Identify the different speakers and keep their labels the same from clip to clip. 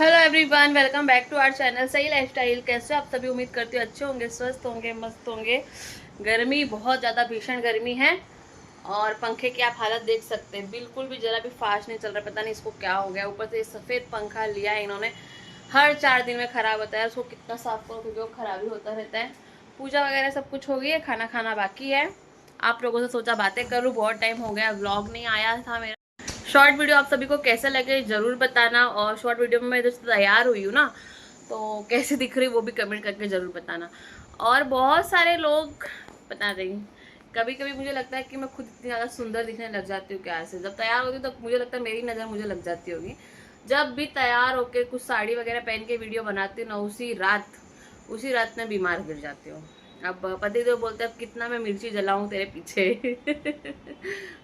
Speaker 1: Hello everyone, welcome back to our channel Sahi lifestyle. कैसे आप सभी? उम्मीद करती हूँ अच्छे होंगे, स्वस्थ होंगे, मस्त होंगे। गर्मी बहुत ज़्यादा भीषण गर्मी है और पंखे की आप हालत देख सकते हैं, बिल्कुल भी ज़रा भी फास्ट नहीं चल रहा। पता नहीं इसको क्या हो गया। ऊपर से सफ़ेद पंखा लिया है इन्होंने, हर 4 दिन में ख़राब होता है। उसको कितना साफ करो क्योंकि वो ख़राब ही होता रहता है। पूजा वगैरह सब कुछ हो गई है, खाना खाना बाकी है। आप लोगों से सोचा बातें करूँ, बहुत टाइम हो गया, व्लॉग नहीं आया था मेरा। शॉर्ट वीडियो आप सभी को कैसे लगे ज़रूर बताना। और शॉर्ट वीडियो में मैं जैसे तैयार हुई हूँ ना, तो कैसे दिख रही वो भी कमेंट करके ज़रूर बताना। और बहुत सारे लोग बता देंगे, कभी कभी मुझे लगता है कि मैं खुद इतनी ज़्यादा सुंदर दिखने लग जाती हूँ। क्या से जब तैयार होती हूँ तो मुझे लगता है मेरी नज़र मुझे लग जाती होगी। जब भी तैयार होके कुछ साड़ी वगैरह पहन के वीडियो बनाती हूँ ना, उसी रात में बीमार गिर जाती हूँ। अब पतिदेव बोलते हैं अब कितना मैं मिर्ची जलाऊं तेरे पीछे।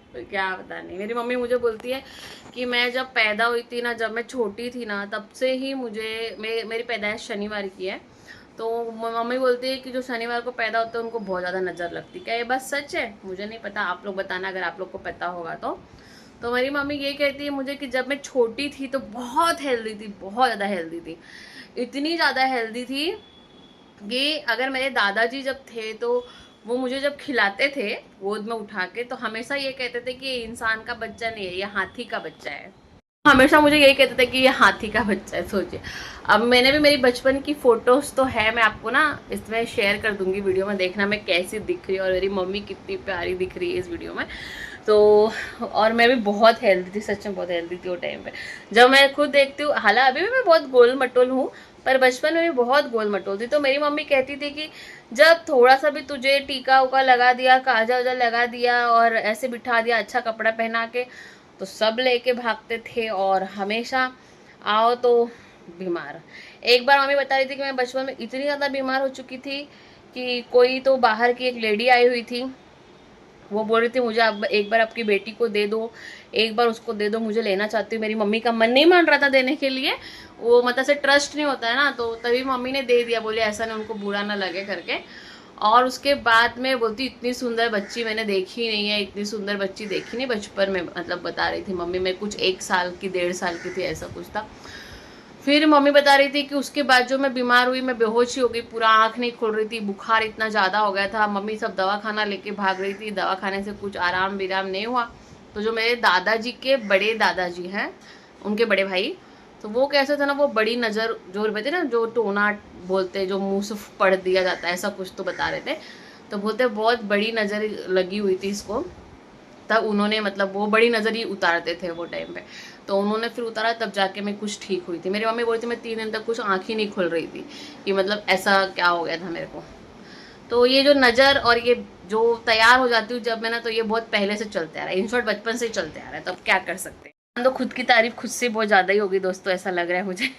Speaker 1: तो क्या पता नहीं। मेरी मम्मी मुझे बोलती है कि मैं जब पैदा हुई थी ना, जब मैं छोटी थी ना, तब से ही मेरी पैदाइश शनिवार की है। तो मम्मी बोलती है कि जो शनिवार को पैदा होते हैं उनको बहुत ज़्यादा नज़र लगती है। क्या ये बात सच है? मुझे नहीं पता, आप लोग बताना अगर आप लोग को पता होगा तो मेरी मम्मी ये कहती है मुझे कि जब मैं छोटी थी तो बहुत हेल्दी थी, बहुत ज़्यादा हेल्दी थी। इतनी ज़्यादा हेल्दी थी कि अगर मेरे दादाजी जब थे तो वो मुझे जब खिलाते थे गोद में उठा के, तो हमेशा ये कहते थे कि ये इंसान का बच्चा नहीं है, ये हाथी का बच्चा है। हमेशा मुझे यही कहते थे कि ये हाथी का बच्चा है। सोचिए, अब मैंने भी मेरी बचपन की फोटोज तो है, मैं आपको ना इसमें शेयर कर दूंगी वीडियो में, देखना मैं कैसी दिख रही हूँ और मेरी मम्मी कितनी प्यारी दिख रही है इस वीडियो में। तो और मैं भी बहुत हेल्दी थी, सच में बहुत हेल्दी थी वो टाइम पे। जब मैं खुद देखती हूँ, हालांकि अभी भी मैं बहुत गोल मटोल हूँ, पर बचपन में भी बहुत गोल मटोल थी। तो मेरी मम्मी कहती थी कि जब थोड़ा सा भी तुझे टीका उका लगा दिया, काजल वजल लगा दिया और ऐसे बिठा दिया अच्छा कपड़ा पहना के, तो सब लेके भागते थे और हमेशा आओ तो बीमार। एक बार मम्मी बता रही थी कि मैं बचपन में इतनी ज़्यादा बीमार हो चुकी थी कि कोई तो बाहर की एक लेडी आई हुई थी, वो बोल रही थी मुझे अब एक बार आपकी बेटी को दे दो, एक बार उसको दे दो, मुझे लेना चाहती हूँ। मेरी मम्मी का मन नहीं मान रहा था देने के लिए, वो मतलब से ट्रस्ट नहीं होता है ना, तो तभी मम्मी ने दे दिया, बोले ऐसा ना उनको बुरा ना लगे करके। और उसके बाद में बोलती इतनी सुंदर बच्ची मैंने देखी नहीं है, इतनी सुंदर बच्ची देखी नहीं बचपन में, मतलब बता रही थी मम्मी। मैं कुछ 1 साल की 1.5 साल की थी, ऐसा कुछ था। फिर मम्मी बता रही थी कि उसके बाद जो मैं बीमार हुई, मैं बेहोश ही हो गई, पूरा आंख नहीं खुल रही थी, बुखार इतना ज़्यादा हो गया था। मम्मी सब दवाखाना लेके भाग रही थी, दवाखाने से कुछ आराम विराम नहीं हुआ। तो जो मेरे दादाजी के बड़े दादाजी हैं, उनके बड़े भाई, तो वो कैसे थे ना, वो बड़ी नज़र जो कहते ना, जो टोना बोलते, जो मुंह से पढ़ दिया जाता है, ऐसा कुछ तो बता रहे थे। तो बोलते बहुत बड़ी नज़र लगी हुई थी इसको। तब उन्होंने मतलब वो बड़ी नज़र ही उतारते थे वो टाइम पे, तो उन्होंने फिर उतारा, तब जाके मैं कुछ ठीक हुई थी। मेरी मम्मी बोलती थी मैं 3 दिन तक कुछ आँख ही नहीं खुल रही थी कि मतलब ऐसा क्या हो गया था मेरे को। तो ये जो नज़र और ये जो तैयार हो जाती हूँ जब मैं ना, तो ये बहुत पहले से चलते आ रहा है, इन शॉर्ट बचपन से ही चलते आ रहा है। तो अब क्या कर सकते हैं। तो खुद की तारीफ खुद से बहुत ज़्यादा ही होगी दोस्तों, ऐसा लग रहा है मुझे।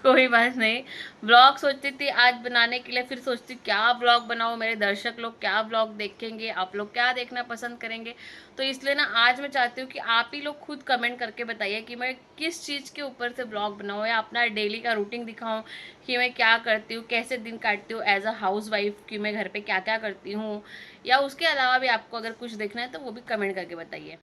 Speaker 1: कोई बात नहीं। ब्लॉग सोचती थी आज बनाने के लिए, फिर सोचती क्या ब्लॉग बनाऊँ, मेरे दर्शक लोग क्या ब्लॉग देखेंगे, आप लोग क्या देखना पसंद करेंगे। तो इसलिए ना आज मैं चाहती हूँ कि आप ही लोग खुद कमेंट करके बताइए कि मैं किस चीज़ के ऊपर से ब्लॉग बनाऊँ, या अपना डेली का रूटीन दिखाऊँ कि मैं क्या करती हूँ, कैसे दिन काटती हूँ एज अ हाउस वाइफ, कि मैं घर पे क्या क्या करती हूँ, या उसके अलावा भी आपको अगर कुछ देखना है तो वो भी कमेंट करके बताइए।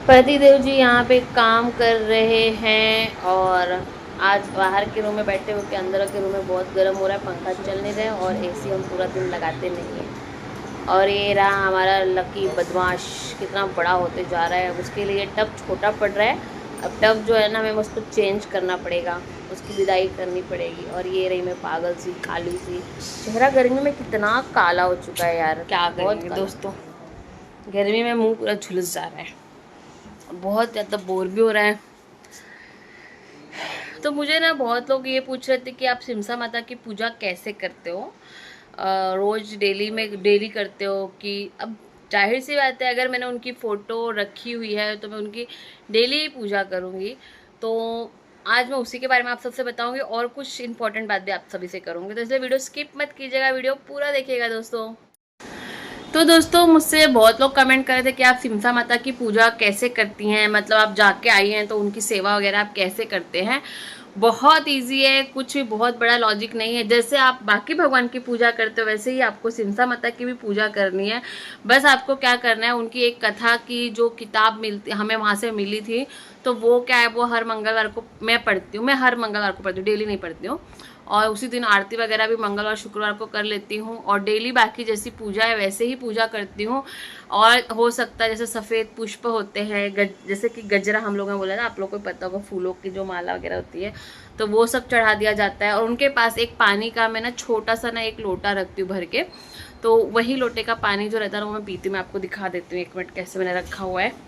Speaker 1: पतिदेव जी यहाँ पे काम कर रहे हैं और आज बाहर के रूम में बैठे हो के अंदर के रूम में बहुत गर्म हो रहा है, पंखा चल नहीं रहा है और एसी हम पूरा दिन लगाते नहीं हैं। और ये रहा हमारा लकी बदमाश, कितना बड़ा होते जा रहा है। उसके लिए टब छोटा पड़ रहा है, अब टब जो है ना हमें उसको चेंज करना पड़ेगा, उसकी विदाई करनी पड़ेगी। और ये रही मैं पागल सी काली सी, चेहरा गर्मी में कितना काला हो चुका है यार, क्या करेंगे दोस्तों। गर्मी में मुँह पूरा झुलस जा रहा है, बहुत ज़्यादा बोर भी हो रहा है। तो मुझे ना बहुत लोग ये पूछ रहे थे कि आप सिमसा माता की पूजा कैसे करते हो, रोज़ डेली करते हो कि। अब जाहिर सी बात है, अगर मैंने उनकी फ़ोटो रखी हुई है तो मैं उनकी डेली ही पूजा करूँगी। तो आज मैं उसी के बारे में आप सबसे बताऊँगी और कुछ इंपॉर्टेंट बात भी आप सभी से करूँगी। तो इसलिए वीडियो स्किप मत कीजिएगा, वीडियो पूरा देखिएगा दोस्तों। तो दोस्तों मुझसे बहुत लोग कमेंट कर रहे थे कि आप सिमसा माता की पूजा कैसे करती हैं, मतलब आप जाके आई हैं तो उनकी सेवा वगैरह आप कैसे करते हैं। बहुत इजी है, कुछ भी बहुत बड़ा लॉजिक नहीं है। जैसे आप बाकी भगवान की पूजा करते हो वैसे ही आपको सिमसा माता की भी पूजा करनी है। बस आपको क्या करना है, उनकी एक कथा की जो किताब मिलती हमें वहाँ से मिली थी, तो वो क्या है, वो हर मंगलवार को मैं पढ़ती हूँ। मैं हर मंगलवार को पढ़ती हूँ, डेली नहीं पढ़ती हूँ। और उसी दिन आरती वगैरह भी मंगलवार शुक्रवार को कर लेती हूँ, और डेली बाकी जैसी पूजा है वैसे ही पूजा करती हूँ। और हो सकता है जैसे सफ़ेद पुष्प होते हैं, जैसे कि गजरा हम लोगों ने बोला ना, आप लोगों को पता होगा, फूलों की जो माला वगैरह होती है, तो वो सब चढ़ा दिया जाता है। और उनके पास एक पानी का मैं ना छोटा सा ना एक लोटा रखती हूँ भर के, तो वही लोटे का पानी जो रहता है ना वो मैं पीती हूँ। मैं आपको दिखा देती हूँ, एक मिनट कैसे मैंने रखा हुआ है।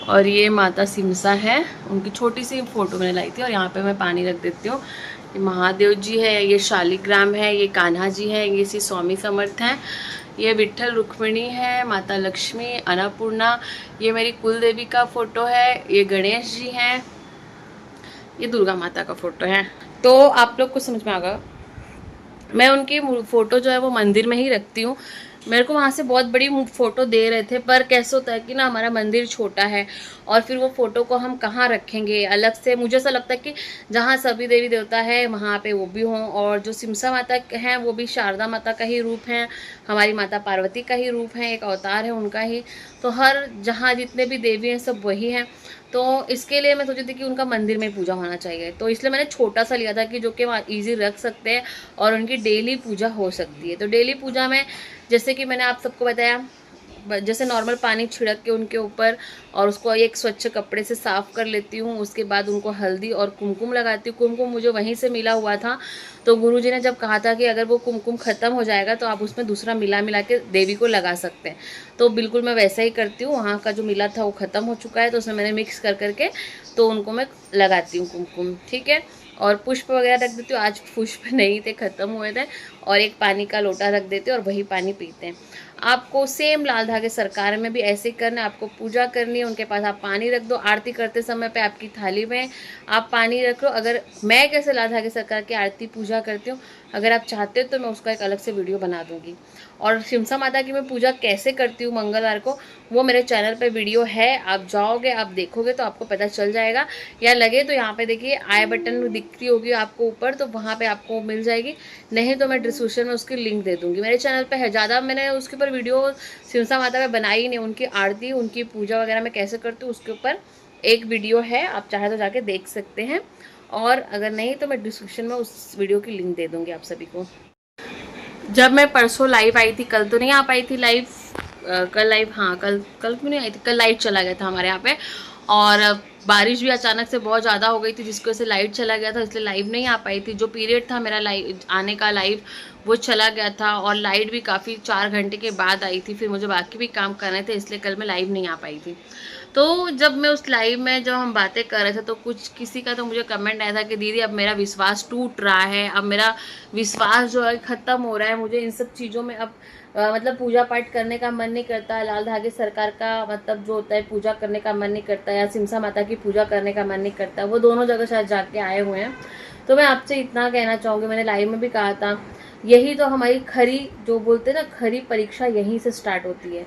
Speaker 1: और ये माता सिमसा है, उनकी छोटी सी फोटो मैंने लाई थी, और यहाँ पे मैं पानी रख देती हूँ। ये महादेव जी है, ये शालिग्राम है, ये कान्हा जी है, ये श्री स्वामी समर्थ हैं, ये विठल रुक्मिणी है, माता लक्ष्मी, अन्नपूर्णा, ये मेरी कुल देवी का फोटो है, ये गणेश जी हैं, ये दुर्गा माता का फोटो है। तो आप लोग को समझ में आ गया। मैं उनकी फ़ोटो जो है वो मंदिर में ही रखती हूँ। मेरे को वहाँ से बहुत बड़ी फ़ोटो दे रहे थे, पर कैसे होता है कि ना हमारा मंदिर छोटा है, और फिर वो फ़ोटो को हम कहाँ रखेंगे अलग से। मुझे ऐसा लगता है कि जहाँ सभी देवी देवता है वहाँ पे वो भी हों, और जो सिमसा माता हैं वो भी शारदा माता का ही रूप हैं, हमारी माता पार्वती का ही रूप है, एक अवतार है उनका ही। तो हर जहाँ जितने भी देवी हैं सब वही हैं। तो इसके लिए मैं सोची थी कि उनका मंदिर में पूजा होना चाहिए, तो इसलिए मैंने छोटा सा लिया था कि जो कि वहाँ ईजी रख सकते हैं और उनकी डेली पूजा हो सकती है। तो डेली पूजा में जैसे कि मैंने आप सबको बताया, जैसे नॉर्मल पानी छिड़क के उनके ऊपर, और उसको एक स्वच्छ कपड़े से साफ़ कर लेती हूँ। उसके बाद उनको हल्दी और कुमकुम लगाती हूँ। कुमकुम मुझे वहीं से मिला हुआ था, तो गुरुजी ने जब कहा था कि अगर वो कुमकुम ख़त्म हो जाएगा तो आप उसमें दूसरा मिला मिला के देवी को लगा सकते हैं, तो बिल्कुल मैं वैसा ही करती हूँ। वहाँ का जो मिला था वो ख़त्म हो चुका है, तो उसमें मैंने मिक्स कर करके तो उनको मैं लगाती हूँ कुमकुम, ठीक है। और पुष्प वगैरह रख देती हूँ। आज पुष्प नहीं थे, ख़त्म हुए थे, और एक पानी का लोटा रख देते हैं और वही पानी पीते हैं। आपको सेम लाल धागे सरकार में भी ऐसे ही करना है। आपको पूजा करनी है, उनके पास आप पानी रख दो। आरती करते समय पे आपकी थाली में आप पानी रख लो। अगर मैं कैसे लाल धागे सरकार की आरती पूजा करती हूँ, अगर आप चाहते हो तो मैं उसका एक अलग से वीडियो बना दूँगी। और सिमसा माता की मैं पूजा कैसे करती हूँ मंगलवार को, वो मेरे चैनल पे वीडियो है, आप जाओगे आप देखोगे तो आपको पता चल जाएगा। या लगे तो यहाँ पे देखिए आई बटन दिख रही होगी आपको ऊपर, तो वहाँ पे आपको मिल जाएगी, नहीं तो मैं डिस्क्रिप्शन में उसकी लिंक दे दूँगी। मेरे चैनल पे है, ज़्यादा मैंने उसके ऊपर वीडियो सिमसा माता में बनाई नहीं। उनकी आरती उनकी पूजा वगैरह मैं कैसे करती हूँ उसके ऊपर एक वीडियो है, आप चाहे तो जाके देख सकते हैं। और अगर नहीं तो मैं डिस्क्रिप्शन में उस वीडियो की लिंक दे दूँगी आप सभी को। जब मैं परसों लाइव आई थी, कल तो नहीं आ पाई थी लाइव, कल लाइव, हाँ कल कल क्यों नहीं आई थी, कल लाइट चला गया था हमारे यहाँ पे, और बारिश भी अचानक से बहुत ज़्यादा हो गई थी जिसकी वजह से लाइट चला गया था, इसलिए लाइव नहीं आ पाई थी। जो पीरियड था मेरा लाइव आने का लाइव वो चला गया था, और लाइट भी काफ़ी 4 घंटे के बाद आई थी, फिर मुझे बाकी भी काम करने थे, इसलिए कल मैं लाइव नहीं आ पाई थी। तो जब मैं उस लाइव में जब हम बातें कर रहे थे तो कुछ किसी का तो मुझे कमेंट आया था कि दीदी अब मेरा विश्वास टूट रहा है, अब मेरा विश्वास जो है ख़त्म हो रहा है, मुझे इन सब चीज़ों में अब मतलब पूजा पाठ करने का मन नहीं करता, लाल धागे सरकार का मतलब जो होता है पूजा करने का मन नहीं करता, या सिमसा माता की पूजा करने का मन नहीं करता। वो दोनों जगह शायद जाके आए हुए हैं। तो मैं आपसे इतना कहना चाहूँगी, मैंने लाइव में भी कहा था, यही तो हमारी खरी जो बोलते हैं ना, खरी परीक्षा यहीं से स्टार्ट होती है।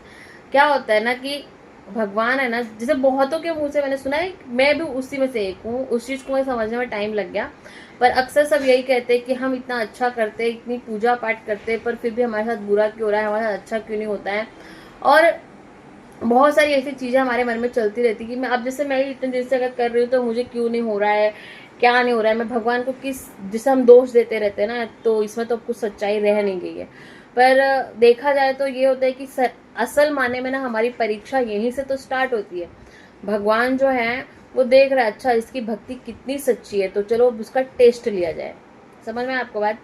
Speaker 1: क्या होता है ना कि भगवान है ना, जैसे बहुतों के मुंह से मैंने सुना है, मैं भी उसी में से एक हूँ, उस चीज़ को मुझे समझने में टाइम लग गया, पर अक्सर सब यही कहते हैं कि हम इतना अच्छा करते, इतनी पूजा पाठ करते, पर फिर भी हमारे साथ बुरा क्यों हो रहा है, हमारे साथ अच्छा क्यों नहीं होता है। और बहुत सारी ऐसी चीज़ें हमारे मन में चलती रहती कि मैं अब जैसे मैं इतने दिन से अगर कर रही हूँ तो मुझे क्यों नहीं हो रहा है, क्या नहीं हो रहा है, मैं भगवान को किस, जिसे हम दोष देते रहते हैं ना, तो इसमें तो कुछ सच्चाई रह नहीं गई है। पर देखा जाए तो ये होता है कि असल माने में ना हमारी परीक्षा यहीं से तो स्टार्ट होती है। भगवान जो है वो देख रहा है, अच्छा इसकी भक्ति कितनी सच्ची है, तो चलो उसका टेस्ट लिया जाए। समझ में आपको बात?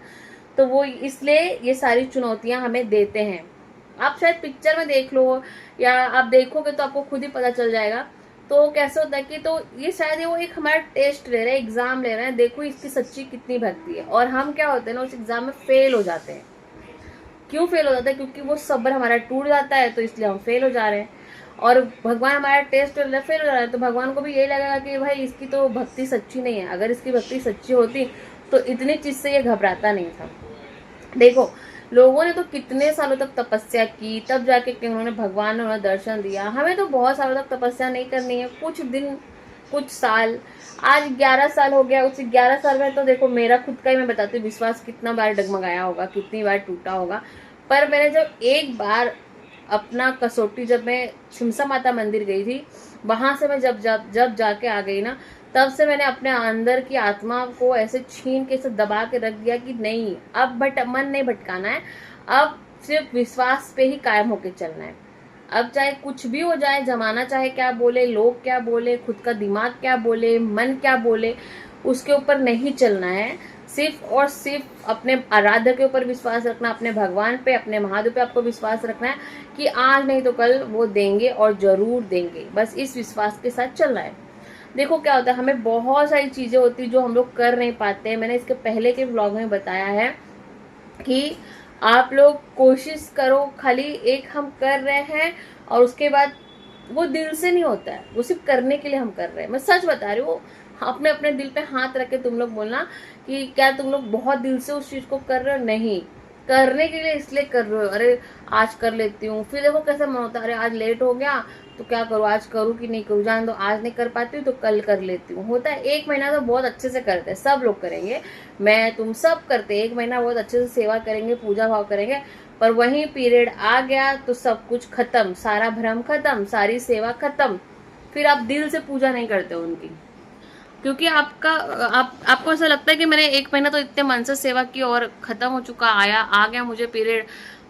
Speaker 1: तो वो इसलिए ये सारी चुनौतियां हमें देते हैं। आप शायद पिक्चर में देख लो, या आप देखोगे तो आपको खुद ही पता चल जाएगा। तो कैसे होता है कि तो ये शायद वो एक हमारा टेस्ट ले रहे हैं, एग्जाम ले रहे हैं, देखो इसकी सच्ची कितनी भक्ति है। और हम क्या होते हैं ना, उस एग्जाम में फेल हो जाते हैं। क्यों फेल हो जाता है? क्योंकि वो सब्र हमारा टूट जाता है, तो इसलिए हम फेल हो जा रहे हैं। और भगवान हमारा टेस्ट फेल हो जा रहा है, तो भगवान को भी यही लगेगा कि भाई इसकी तो भक्ति सच्ची नहीं है। अगर इसकी भक्ति सच्ची होती तो इतनी चीज से ये घबराता नहीं था। देखो लोगों ने तो कितने सालों तक तपस्या की, तब जाके कि उन्होंने भगवान ने उन्हें दर्शन दिया। हमें तो बहुत सालों तक तपस्या नहीं करनी है, कुछ दिन, कुछ साल। आज 11 साल हो गया, उस 11 साल में तो देखो मेरा खुद का ही मैं बताती हूँ विश्वास कितना बार डगमगाया होगा, कितनी बार टूटा होगा। पर मैंने जब एक बार अपना कसौटी, जब मैं छिमसा माता मंदिर गई थी, वहां से मैं जब जाके आ गई ना, तब से मैंने अपने अंदर की आत्मा को ऐसे छीन के, ऐसे दबा के रख दिया कि नहीं, अब मन नहीं भटकाना है, अब सिर्फ विश्वास पे ही कायम होके चलना है। अब चाहे कुछ भी हो जाए, जमाना चाहे क्या बोले, लोग क्या बोले, खुद का दिमाग क्या बोले, मन क्या बोले, उसके ऊपर नहीं चलना है। सिर्फ और सिर्फ अपने आराध्य के ऊपर विश्वास रखना, अपने भगवान पे, अपने महादेव पे आपको विश्वास रखना है कि आज नहीं तो कल वो देंगे और जरूर देंगे। बस इस विश्वास के साथ चलना है। देखो क्या होता है, हमें बहुत सारी चीजें होती है जो हम लोग कर नहीं पाते हैं। मैंने इसके पहले के ब्लॉग में बताया है कि आप लोग कोशिश करो, खाली एक हम कर रहे हैं और उसके बाद वो दिल से नहीं होता है, वो सिर्फ करने के लिए हम कर रहे हैं। मैं सच बता रही हूँ, अपने अपने दिल पे हाथ रख के तुम लोग बोलना कि क्या तुम लोग बहुत दिल से उस चीज को कर रहे हो। नहीं, करने के लिए इसलिए कर रहे हो, अरे आज कर लेती हूँ, फिर देखो कैसा मन होता है, अरे आज लेट हो गया तो क्या करूँ, आज करूँ कि नहीं करूँ, जान दो आज नहीं कर पाती हूँ तो कल कर लेती हूँ। होता है, 1 महीना तो बहुत अच्छे से करते हैं, सब लोग करेंगे, मैं तुम सब करते हैं, 1 महीना बहुत अच्छे से सेवा करेंगे, पूजा भाव करेंगे, पर वही पीरियड आ गया तो सब कुछ खत्म, सारा भ्रम खत्म, सारी सेवा खत्म, फिर आप दिल से पूजा नहीं करते उनकी। क्योंकि आपको ऐसा लगता है कि मैंने 1 महीना तो इतने मन से सेवा की और खत्म हो चुका, आ गया मुझे पीरियड,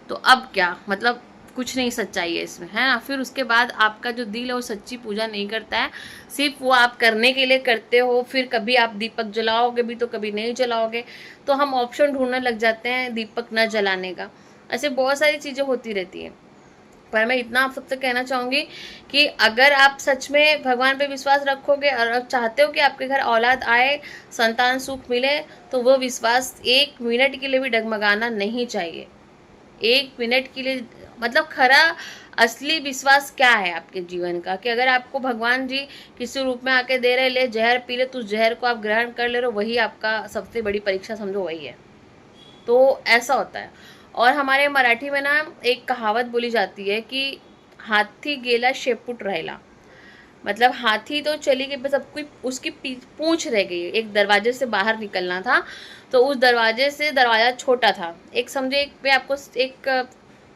Speaker 1: तो अब क्या, मतलब कुछ नहीं सच्चाई है इसमें, है ना। फिर उसके बाद आपका जो दिल है वो सच्ची पूजा नहीं करता है, सिर्फ वो आप करने के लिए करते हो। फिर कभी आप दीपक जलाओगे भी तो कभी नहीं जलाओगे, तो हम ऑप्शन ढूंढने लग जाते हैं दीपक न जलाने का। ऐसे बहुत सारी चीजें होती रहती हैं। पर मैं इतना आप सबसे कहना चाहूंगी कि अगर आप सच में भगवान पे विश्वास रखोगे और चाहते हो कि आपके घर औलाद आए, संतान सुख मिले, तो वो विश्वास 1 मिनट के लिए भी डगमगाना नहीं चाहिए। 1 मिनट के लिए, मतलब खरा असली विश्वास क्या है आपके जीवन का, कि अगर आपको भगवान जी किसी रूप में आके दे रहे, ले जहर पी ले, तो उस जहर को आप ग्रहण कर ले रहे हो, वही आपका सबसे बड़ी परीक्षा समझो, वही है। तो ऐसा होता है। और हमारे मराठी में ना एक कहावत बोली जाती है कि हाथी गेला शेपूट रहेला, मतलब हाथी तो चली गई, बस अब कोई उसकी पूंछ रह गई। एक दरवाजे से बाहर निकलना था, तो उस दरवाजे से, दरवाजा छोटा था, एक समझे, एक मैं आपको एक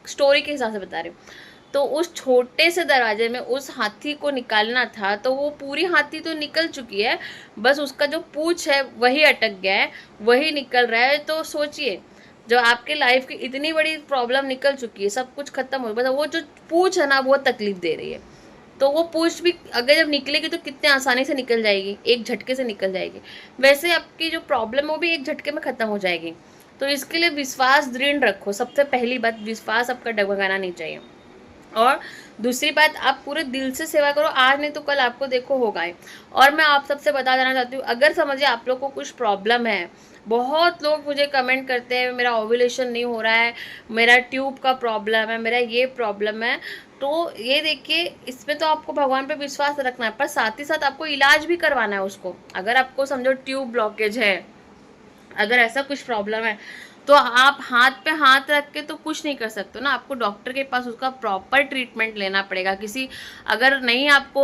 Speaker 1: स्टोरी के हिसाब से बता रही हूँ, तो उस छोटे से दरवाजे में उस हाथी को निकालना था, तो वो पूरी हाथी तो निकल चुकी है, बस उसका जो पूंछ है वही अटक गया है, वही निकल रहा है। तो सोचिए, जो आपके लाइफ की इतनी बड़ी प्रॉब्लम निकल चुकी है, सब कुछ खत्म हो गया, बस वो जो पूंछ है ना वो तकलीफ दे रही है। तो वो पूंछ भी अगर जब निकलेगी तो कितने आसानी से निकल जाएगी, एक झटके से निकल जाएगी। वैसे आपकी जो प्रॉब्लम है वो भी एक झटके में खत्म हो जाएगी। तो इसके लिए विश्वास दृढ़ रखो, सबसे पहली बात, विश्वास आपका डगमगाना नहीं चाहिए। और दूसरी बात, आप पूरे दिल से सेवा करो, आज नहीं तो कल आपको देखो होगा ही। और मैं आप सबसे बता देना चाहती हूँ, अगर समझिए आप लोग को कुछ प्रॉब्लम है, बहुत लोग मुझे कमेंट करते हैं मेरा ओव्यूलेशन नहीं हो रहा है, मेरा ट्यूब का प्रॉब्लम है, मेरा ये प्रॉब्लम है, तो ये देखिए, इसमें तो आपको भगवान पे विश्वास रखना है, पर साथ ही साथ आपको इलाज भी करवाना है उसको। अगर आपको समझो ट्यूब ब्लॉकेज है, अगर ऐसा कुछ प्रॉब्लम है, तो आप हाथ पे हाथ रख के तो कुछ नहीं कर सकते ना, आपको डॉक्टर के पास उसका प्रॉपर ट्रीटमेंट लेना पड़ेगा। किसी, अगर नहीं आपको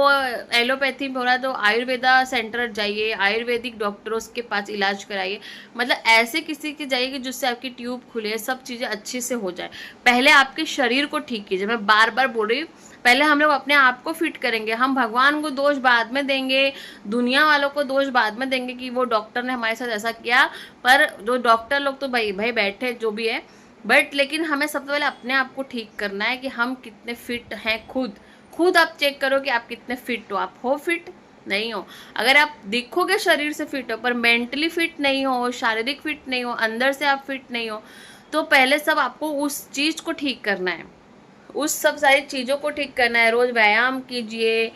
Speaker 1: एलोपैथी में हो रहा है तो आयुर्वेदा सेंटर जाइए, आयुर्वेदिक डॉक्टरों के पास इलाज कराइए, मतलब ऐसे किसी की जाइए जिससे आपकी ट्यूब खुले, सब चीज़ें अच्छे से हो जाए। पहले आपके शरीर को ठीक कीजिए, मैं बार बार बोल रही हूँ, पहले हम लोग अपने आप को फिट करेंगे। हम भगवान को दोष बाद में देंगे, दुनिया वालों को दोष बाद में देंगे कि वो डॉक्टर ने हमारे साथ ऐसा किया, पर जो डॉक्टर लोग तो भाई भाई बैठे जो भी है, बट लेकिन हमें सबसे पहले अपने आप को ठीक करना है कि हम कितने फिट हैं। खुद आप चेक करो कि आप कितने फिट हो। आप हो फिट? नहीं हो। अगर आप दिखोगे शरीर से फिट हो पर मेंटली फिट नहीं हो, शारीरिक फिट नहीं हो, अंदर से आप फिट नहीं हो, तो पहले सब आपको उस चीज को ठीक करना है, उस सब सारी चीज़ों को ठीक करना है। रोज व्यायाम कीजिए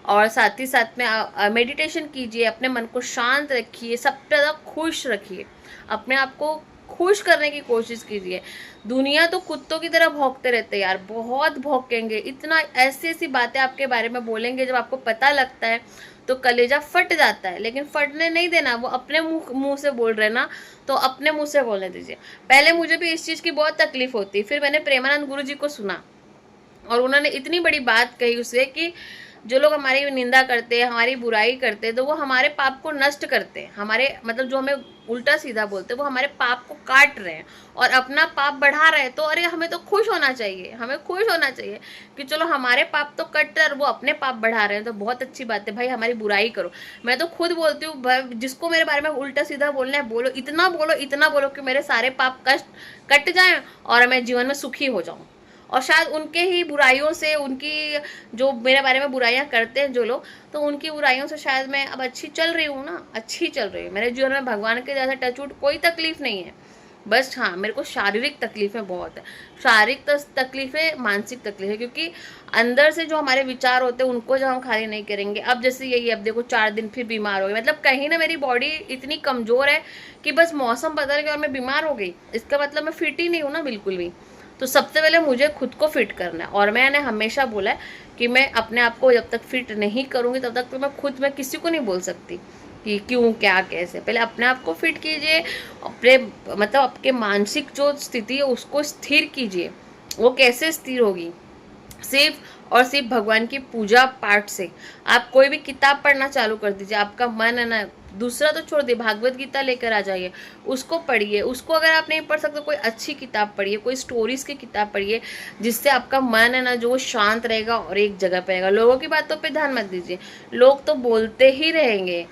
Speaker 1: और साथ ही साथ में मेडिटेशन कीजिए, अपने मन को शांत रखिए, सबसे ज़्यादा खुश रखिए, अपने आप को खुश करने की कोशिश कीजिए। दुनिया तो कुत्तों की तरह भौंकते रहते हैं यार, बहुत भौंकेंगे, इतना ऐसी ऐसी बातें आपके बारे में बोलेंगे, जब आपको पता लगता है तो कलेजा फट जाता है। लेकिन फटने नहीं देना, वो अपने मुंह से बोल रहे ना, तो अपने मुंह से बोलने दीजिए। पहले मुझे भी इस चीज़ की बहुत तकलीफ होती, फिर मैंने प्रेमानंद गुरु जी को सुना और उन्होंने इतनी बड़ी बात कही उसे कि जो लोग हमारी निंदा करते हैं, हमारी बुराई करते हैं, तो वो हमारे पाप को नष्ट करते हैं, हमारे मतलब जो हमें उल्टा सीधा बोलते हैं वो हमारे पाप को काट रहे हैं और अपना पाप बढ़ा रहे हैं। तो अरे हमें तो खुश होना चाहिए, हमें खुश होना चाहिए कि चलो हमारे पाप तो कट रहे और वो अपने पाप बढ़ा रहे हैं, तो बहुत अच्छी बात है भाई, हमारी बुराई करो। मैं तो खुद बोलती हूँ, जिसको मेरे बारे में उल्टा सीधा बोलना है बोलो, इतना बोलो कि मेरे सारे पाप कट जाएं और मैं जीवन में सुखी हो जाऊँ। और शायद उनके ही बुराइयों से, उनकी जो मेरे बारे में बुराइयां करते हैं जो लोग, तो उनकी बुराइयों से शायद मैं अब अच्छी चल रही हूँ ना, अच्छी चल रही हूँ। मेरे जीवन में भगवान के जैसा टचवुड कोई तकलीफ नहीं है। बस हाँ, मेरे को शारीरिक तकलीफें बहुत है, शारीरिक तकलीफें, मानसिक तकलीफें, क्योंकि अंदर से जो हमारे विचार होते हैं उनको जब हम खाली नहीं करेंगे। अब जैसे यही, अब देखो 4 दिन फिर बीमार हो गई, मतलब कहीं ना मेरी बॉडी इतनी कमजोर है कि बस मौसम बदल गया और मैं बीमार हो गई, इसका मतलब मैं फिट ही नहीं हूँ ना बिल्कुल भी। तो सबसे पहले मुझे खुद को फिट करना है, और मैंने हमेशा बोला है कि मैं अपने आप को जब तक फिट नहीं करूँगी तब तक तो मैं किसी को नहीं बोल सकती कि क्यों क्या कैसे। पहले अपने आप को फिट कीजिए, अपने मतलब आपके मानसिक जो स्थिति है उसको स्थिर कीजिए। वो कैसे स्थिर होगी? सिर्फ और सिर्फ भगवान की पूजा पाठ से। आप कोई भी किताब पढ़ना चालू कर दीजिए, आपका मन है ना, दूसरा तो छोड़ दिए, भागवत गीता लेकर आ जाइए, उसको पढ़िए। उसको अगर आप नहीं पढ़ सकते कोई अच्छी किताब पढ़िए, कोई स्टोरीज की किताब पढ़िए, जिससे आपका मन है ना जो वो शांत रहेगा और एक जगह पे रहेगा। लोगों की बातों पे ध्यान मत दीजिए, लोग तो बोलते ही रहेंगे।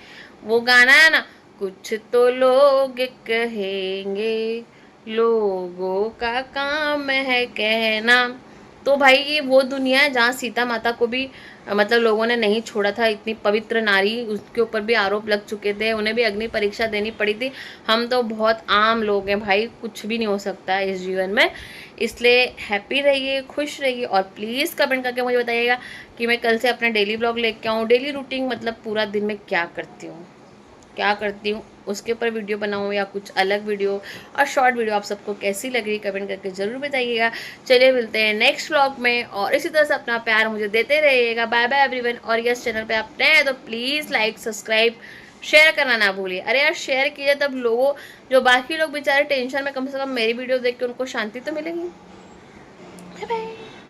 Speaker 1: वो गाना है ना, कुछ तो लोग कहेंगे, लोगों का काम है कहना। तो भाई ये वो दुनिया है जहाँ सीता माता को भी मतलब लोगों ने नहीं छोड़ा था, इतनी पवित्र नारी, उसके ऊपर भी आरोप लग चुके थे, उन्हें भी अग्नि परीक्षा देनी पड़ी थी। हम तो बहुत आम लोग हैं भाई, कुछ भी नहीं हो सकता है इस जीवन में। इसलिए हैप्पी रहिए, खुश रहिए, और प्लीज़ कमेंट करके मुझे बताइएगा कि मैं कल से अपना डेली ब्लॉग लेके आऊँ। डेली रूटीन मतलब पूरा दिन में क्या करती हूँ उसके ऊपर वीडियो बनाऊँ या कुछ अलग वीडियो और शॉर्ट वीडियो आप सबको कैसी लग रही कमेंट करके ज़रूर बताइएगा। चलिए मिलते हैं नेक्स्ट व्लॉग में, और इसी तरह से अपना प्यार मुझे देते रहिएगा। Bye bye everyone. और यस, चैनल पे आप नए हैं तो प्लीज़ लाइक, सब्सक्राइब, शेयर करना ना भूलिए। अरे यार शेयर कीजिए, तब लोगों, जो बाकी लोग बेचारे टेंशन में, कम से कम मेरी वीडियो देख के उनको शांति तो मिलेगी। Bye bye.